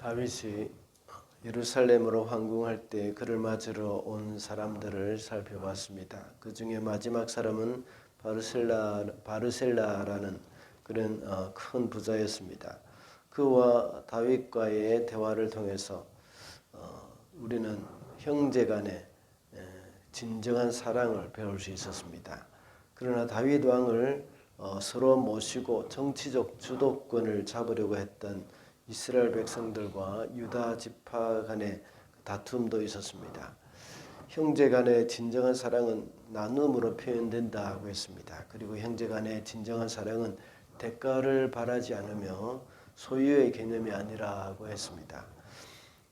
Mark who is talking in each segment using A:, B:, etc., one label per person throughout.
A: 다윗이 예루살렘으로 황궁할 때 그를 맞으러 온 사람들을 살펴봤습니다. 그 중에 마지막 사람은 바르셀라라는 그런 큰 부자였습니다. 그와 다윗과의 대화를 통해서 우리는 형제간의 진정한 사랑을 배울 수 있었습니다. 그러나 다윗 왕을 서로 모시고 정치적 주도권을 잡으려고 했던 이스라엘 백성들과 유다 지파 간의 다툼도 있었습니다. 형제 간의 진정한 사랑은 나눔으로 표현된다고 했습니다. 그리고 형제 간의 진정한 사랑은 대가를 바라지 않으며 소유의 개념이 아니라고 했습니다.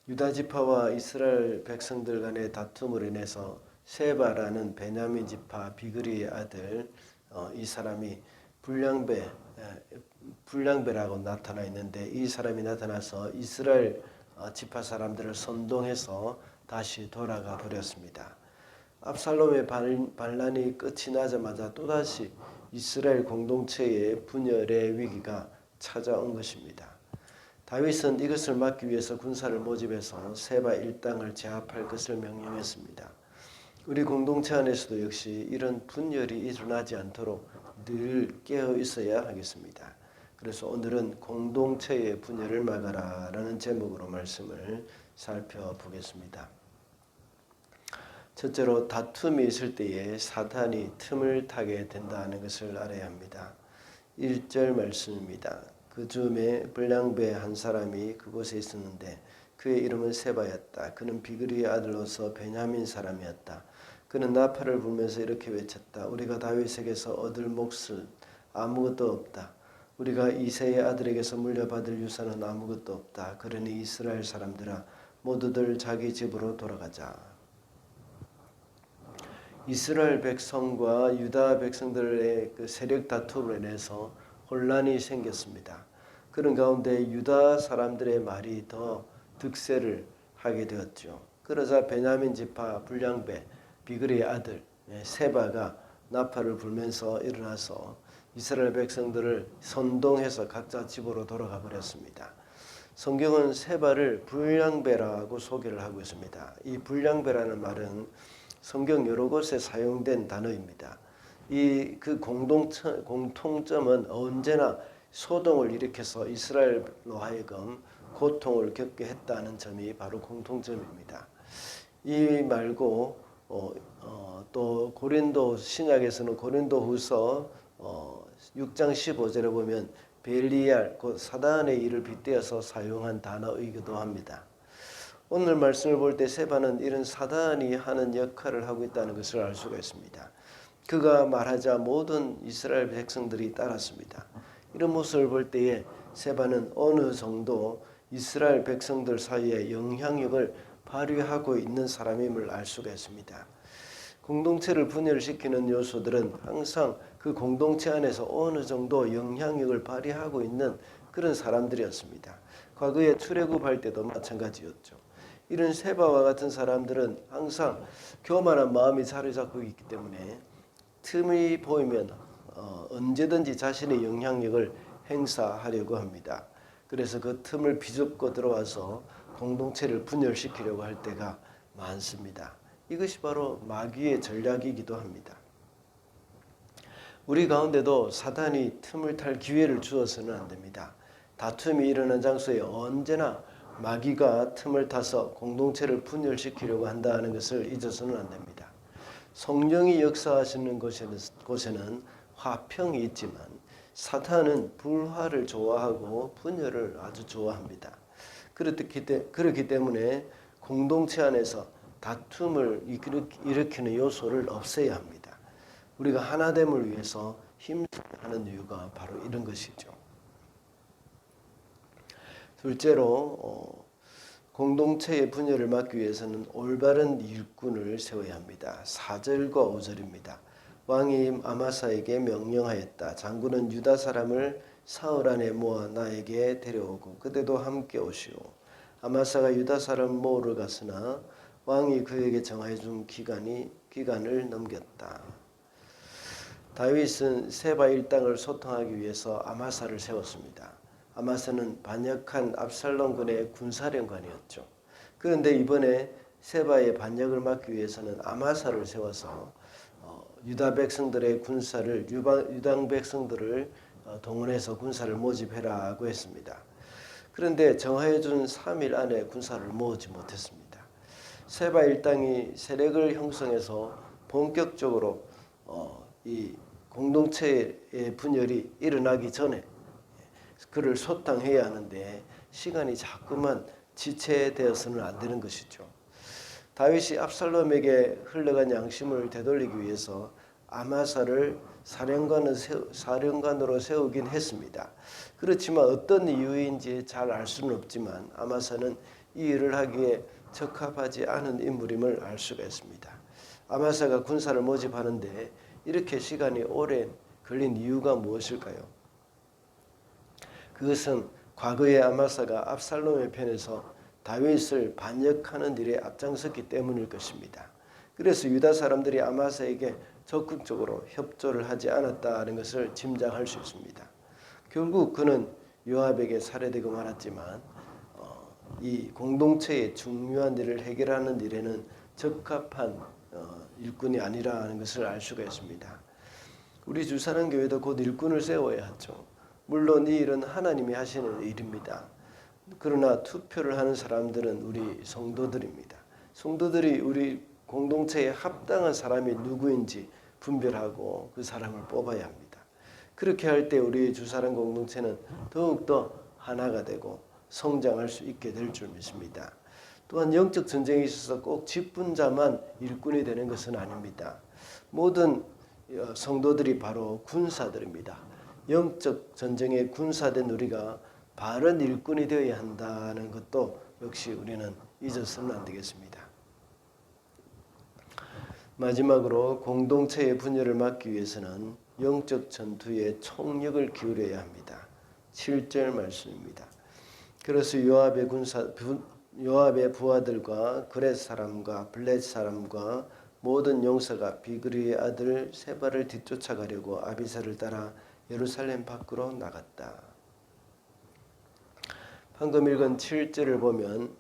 A: 유다 지파와 이스라엘 백성들 간의 다툼으로 인해서 세바라는 베냐민 지파 비그리의 아들 이 사람이 불량배라고 나타나 있는데 이 사람이 나타나서 이스라엘 지파 사람들을 선동해서 다시 돌아가 버렸습니다. 압살롬의 반란이 끝이 나자마자 또다시 이스라엘 공동체의 분열의 위기가 찾아온 것입니다. 다윗은 이것을 막기 위해서 군사를 모집해서 세바 일당을 제압할 것을 명령했습니다. 우리 공동체 안에서도 역시 이런 분열이 일어나지 않도록 늘 깨어 있어야 하겠습니다. 그래서 오늘은 공동체의 분열을 막아라 라는 제목으로 말씀을 살펴보겠습니다. 첫째로 다툼이 있을 때에 사탄이 틈을 타게 된다는 것을 알아야 합니다. 1절 말씀입니다. 그 즈음에 불량배 한 사람이 그곳에 있었는데 그의 이름은 세바였다. 그는 비그리의 아들로서 베냐민 사람이었다. 그는 나팔을 불면서 이렇게 외쳤다. 우리가 다윗에게서 얻을 몫은 아무것도 없다. 우리가 이새의 아들에게서 물려받을 유산은 아무것도 없다. 그러니 이스라엘 사람들아 모두들 자기 집으로 돌아가자. 이스라엘 백성과 유다 백성들의 그 세력 다툼으로 인해서 혼란이 생겼습니다. 그런 가운데 유다 사람들의 말이 더 득세를 하게 되었죠. 그러자 베냐민 지파 불량배 비그리의 아들 세바가 나팔을 불면서 일어나서 이스라엘 백성들을 선동해서 각자 집으로 돌아가 버렸습니다. 성경은 세바를 불량배라고 소개를 하고 있습니다. 이 불량배라는 말은 성경 여러 곳에 사용된 단어입니다. 이 그 공통점은 언제나 소동을 일으켜서 이스라엘로 하여금 고통을 겪게 했다는 점이 바로 공통점입니다. 이 말고 또 고린도 신약에서는 고린도후서 6장 15절에 보면 벨리알 곧 사단의 일을 빗대어서 사용한 단어이기도 합니다. 오늘 말씀을 볼 때 세바는 이런 사단이 하는 역할을 하고 있다는 것을 알 수가 있습니다. 그가 말하자 모든 이스라엘 백성들이 따랐습니다. 이런 모습을 볼 때에 세바는 어느 정도 이스라엘 백성들 사이에 영향력을 발휘하고 있는 사람임을 알 수가 있습니다. 공동체를 분열시키는 요소들은 항상 그 공동체 안에서 어느 정도 영향력을 발휘하고 있는 그런 사람들이었습니다. 과거에 출애굽할 때도 마찬가지였죠. 이런 세바와 같은 사람들은 항상 교만한 마음이 자리 잡고 있기 때문에 틈이 보이면 언제든지 자신의 영향력을 행사하려고 합니다. 그래서 그 틈을 비집고 들어와서 공동체를 분열시키려고 할 때가 많습니다. 이것이 바로 마귀의 전략이기도 합니다. 우리 가운데도 사단이 틈을 탈 기회를 주어서는 안 됩니다. 다툼이 일어난 장소에 언제나 마귀가 틈을 타서 공동체를 분열시키려고 한다는 것을 잊어서는 안 됩니다. 성령이 역사하시는 곳에는 화평이 있지만 사탄은 불화를 좋아하고 분열을 아주 좋아합니다. 그렇기 때문에 공동체 안에서 다툼을 일으키는 요소를 없애야 합니다. 우리가 하나됨을 위해서 힘쓰는 이유가 바로 이런 것이죠. 둘째로 공동체의 분열을 막기 위해서는 올바른 일꾼을 세워야 합니다. 4절과 5절입니다. 왕이 아마사에게 명령하였다. 장군은 유다 사람을 사흘 안에 모아 나에게 데려오고 그대도 함께 오시오. 아마사가 유다 사람 모으러 갔으나 왕이 그에게 정하여 준 기간을 넘겼다. 다윗은 세바 일당을 소통하기 위해서 아마사를 세웠습니다. 아마사는 반역한 압살롬군의 군사령관이었죠. 그런데 이번에 세바의 반역을 막기 위해서는 아마사를 세워서 유다 백성들의 군사를 유당 백성들을 동원해서 군사를 모집해라고 했습니다. 그런데 정해준 3일 안에 군사를 모으지 못했습니다. 세바 일당이 세력을 형성해서 본격적으로 이 공동체의 분열이 일어나기 전에 그를 소탕해야 하는데 시간이 자꾸만 지체되어서는 안 되는 것이죠. 다윗이 압살롬에게 흘러간 양심을 되돌리기 위해서 아마사를 사령관으로 세우긴 했습니다. 그렇지만 어떤 이유인지 잘 알 수는 없지만 아마사는 이 일을 하기에 적합하지 않은 인물임을 알 수가 있습니다. 아마사가 군사를 모집하는데 이렇게 시간이 오래 걸린 이유가 무엇일까요? 그것은 과거에 아마사가 압살롬의 편에서 다윗을 반역하는 일에 앞장섰기 때문일 것입니다. 그래서 유다 사람들이 아마사에게 적극적으로 협조를 하지 않았다는 것을 짐작할 수 있습니다. 결국 그는 요압에게 살해되고 말았지만 이 공동체의 중요한 일을 해결하는 일에는 적합한 일꾼이 아니라는 것을 알 수가 있습니다. 우리 주사랑교회도 곧 일꾼을 세워야 하죠. 물론 이 일은 하나님이 하시는 일입니다. 그러나 투표를 하는 사람들은 우리 성도들입니다. 성도들이 우리 공동체에 합당한 사람이 누구인지 분별하고 그 사람을 뽑아야 합니다. 그렇게 할 때 우리 주사랑 공동체는 더욱더 하나가 되고 성장할 수 있게 될 줄 믿습니다. 또한 영적 전쟁에 있어서 꼭 직분자만 일꾼이 되는 것은 아닙니다. 모든 성도들이 바로 군사들입니다. 영적 전쟁의 군사된 우리가 바른 일꾼이 되어야 한다는 것도 역시 우리는 잊어서는 안 되겠습니다. 마지막으로 공동체의 분열을 막기 위해서는 영적 전투에 총력을 기울여야 합니다. 7절 말씀입니다. 그래서 요압의 부하들과 그렛 사람과 블렛 사람과 모든 용사가 비그리의 아들 세바를 뒤쫓아가려고 아비사를 따라 예루살렘 밖으로 나갔다. 방금 읽은 7절을 보면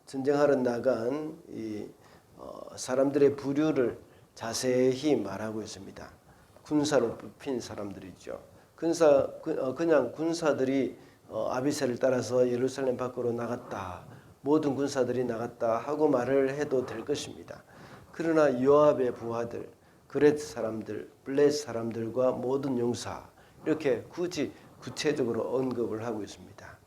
A: 전쟁하러 나간 이 사람들의 부류를 자세히 말하고 있습니다. 군사로 뽑힌 사람들이죠. 그냥 군사들이 아비새를 따라서 예루살렘 밖으로 나갔다. 모든 군사들이 나갔다 하고 말을 해도 될 것입니다. 그러나 요압의 부하들, 그렛 사람들, 블렛 사람들과 모든 용사 이렇게 굳이 구체적으로 언급을 하고 있습니다.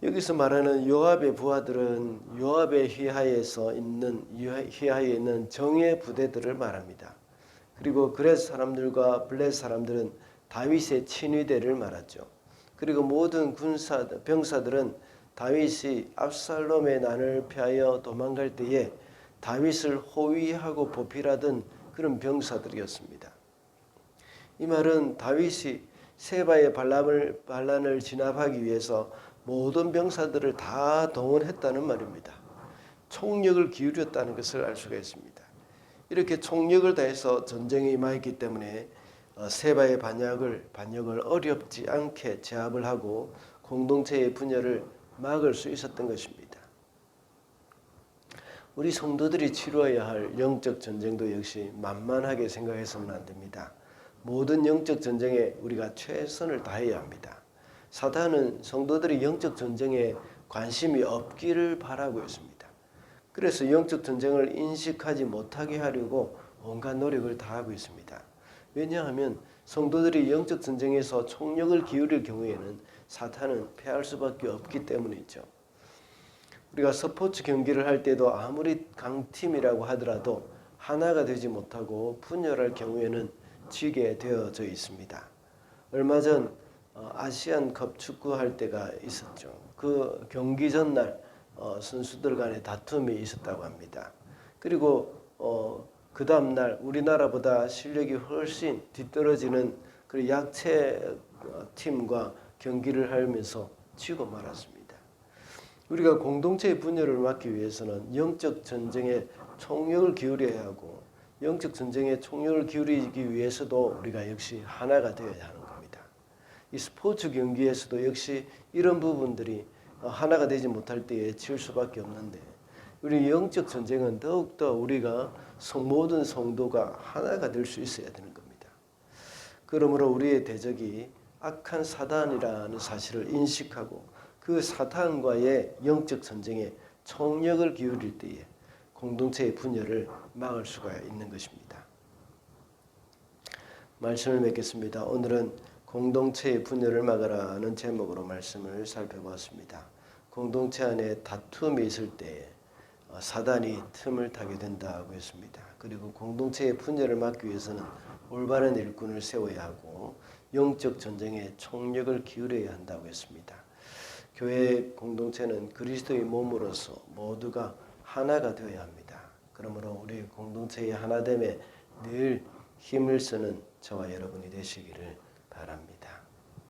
A: 여기서 말하는 요압의 부하들은 요압의 휘하에 있는 정예 부대들을 말합니다. 그리고 그렛 사람들과 블렛 사람들은 다윗의 친위대를 말하죠. 그리고 모든 병사들은 다윗이 압살롬의 난을 피하여 도망갈 때에 다윗을 호위하고 보필하던 그런 병사들이었습니다. 이 말은 다윗이 세바의 반란을 진압하기 위해서 모든 병사들을 다 동원했다는 말입니다. 총력을 기울였다는 것을 알 수가 있습니다. 이렇게 총력을 다해서 전쟁에 임하였기 때문에 세바의 반역을 어렵지 않게 제압을 하고 공동체의 분열을 막을 수 있었던 것입니다. 우리 성도들이 치루어야 할 영적 전쟁도 역시 만만하게 생각해서는 안 됩니다. 모든 영적 전쟁에 우리가 최선을 다해야 합니다. 사탄은 성도들이 영적 전쟁에 관심이 없기를 바라고 있습니다. 그래서 영적 전쟁을 인식하지 못하게 하려고 온갖 노력을 다하고 있습니다. 왜냐하면 성도들이 영적 전쟁에서 총력을 기울일 경우에는 사탄은 패할 수밖에 없기 때문이죠. 우리가 스포츠 경기를 할 때도 아무리 강팀이라고 하더라도 하나가 되지 못하고 분열할 경우에는 지게 되어져 있습니다. 얼마 전 아시안컵 축구할 때가 있었죠. 그 경기 전날 선수들 간에 다툼이 있었다고 합니다. 그리고 그 다음 날 우리나라보다 실력이 훨씬 뒤떨어지는 그 약체 팀과 경기를 하면서 지고 말았습니다. 우리가 공동체의 분열을 막기 위해서는 영적 전쟁에 총력을 기울여야 하고 영적 전쟁에 총력을 기울이기 위해서도 우리가 역시 하나가 되어야 하는 겁니다. 이 스포츠 경기에서도 역시 이런 부분들이 하나가 되지 못할 때에 질 수밖에 없는데 우리 영적 전쟁은 더욱더 우리가 모든 성도가 하나가 될 수 있어야 되는 겁니다. 그러므로 우리의 대적이 악한 사단이라는 사실을 인식하고 그 사탄과의 영적 전쟁에 총력을 기울일 때에 공동체의 분열을 막을 수가 있는 것입니다. 말씀을 맺겠습니다. 오늘은 공동체의 분열을 막으라는 제목으로 말씀을 살펴보았습니다. 공동체 안에 다툼이 있을 때 사단이 틈을 타게 된다고 했습니다. 그리고 공동체의 분열을 막기 위해서는 올바른 일꾼을 세워야 하고 영적 전쟁에 총력을 기울여야 한다고 했습니다. 교회 공동체는 그리스도의 몸으로서 모두가 하나가 되어야 합니다. 그러므로 우리 공동체의 하나됨에 늘 힘을 쓰는 저와 여러분이 되시기를 바랍니다.